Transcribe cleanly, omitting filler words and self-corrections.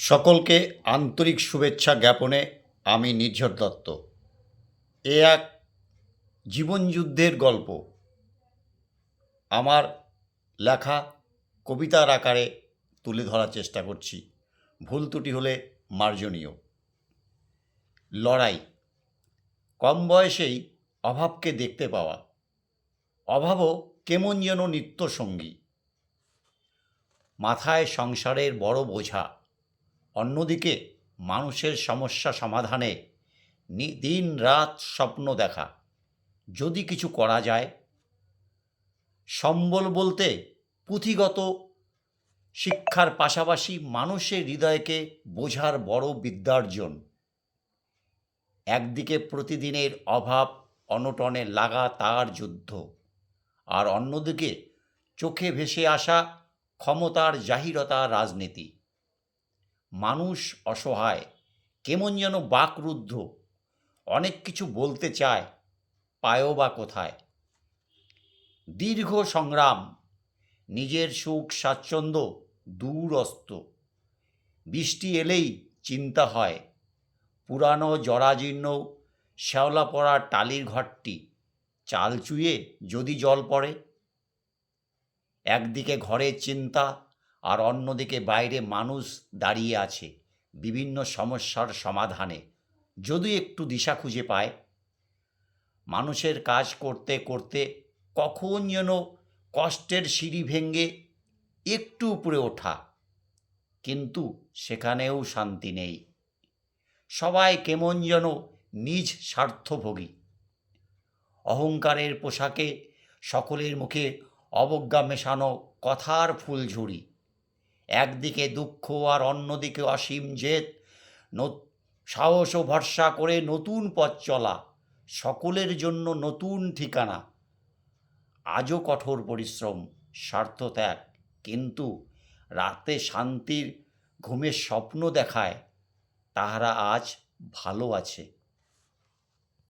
সকলকে আন্তরিক শুভেচ্ছা জ্ঞাপনে আমি নির্ঝর দত্ত। এ এক জীবনযুদ্ধের গল্প আমার লেখা কবিতার আকারে তুলে ধরার চেষ্টা করছি। ভুল ত্রুটি হলে মার্জনীয়। লড়াই। কম বয়সেই অভাবকে দেখতে পাওয়া, অভাবও কেমন যেন নিত্যসঙ্গী। মাথায় সংসারের বড় বোঝা, অন্যদিকে মানুষের সমস্যা সমাধানে দিন রাত স্বপ্ন দেখা। যদি কিছু করা যায়, সম্বল বলতে পুঁথিগত শিক্ষার পাশাপাশি মানুষের হৃদয়কে বোঝার বড় বিদ্যার্জন। একদিকে প্রতিদিনের অভাব অনটনে লাগাতার যুদ্ধ, আর অন্যদিকে চোখে ভেসে আসা ক্ষমতার জাহিরতা রাজনীতি। মানুষ অসহায়, কেমন যেন বাকরুদ্ধ, অনেক কিছু বলতে চায়, পায়ও বা কোথায়। দীর্ঘ সংগ্রাম, নিজের সুখ স্বাচ্ছন্দ্য দূরস্ত। বৃষ্টি এলেই চিন্তা হয়, পুরানো জরাজীর্ণ শ্যাওলা পড়া টালির ঘরটি চাল চুইয়ে যদি জল পড়ে। একদিকে ঘরের চিন্তা, আর অন্যদিকে বাইরে মানুষ দাঁড়িয়ে আছে বিভিন্ন সমস্যার সমাধানে, যদি একটু দিশা খুঁজে পায়। মানুষের কাজ করতে করতে কখন যেন কষ্টের সিঁড়ি ভেঙে একটু উপরে ওঠা, কিন্তু সেখানেও শান্তি নেই। সবাই কেমন যেন নিজ স্বার্থভোগী। অহংকারের পোশাকে সকলের মুখে অবজ্ঞা মেশানো কথার ফুলঝুরি। একদিকে দুঃখ আর অন্যদিকে অসীম জেদ, সাহস ও ভরসা করে নতুন পথ চলা, সকলের জন্য নতুন ঠিকানা। আজও কঠোর পরিশ্রম, স্বার্থত্যাগ, কিন্তু রাতে শান্তির ঘুমের স্বপ্ন দেখায় তাহারা আজ ভালো আছে।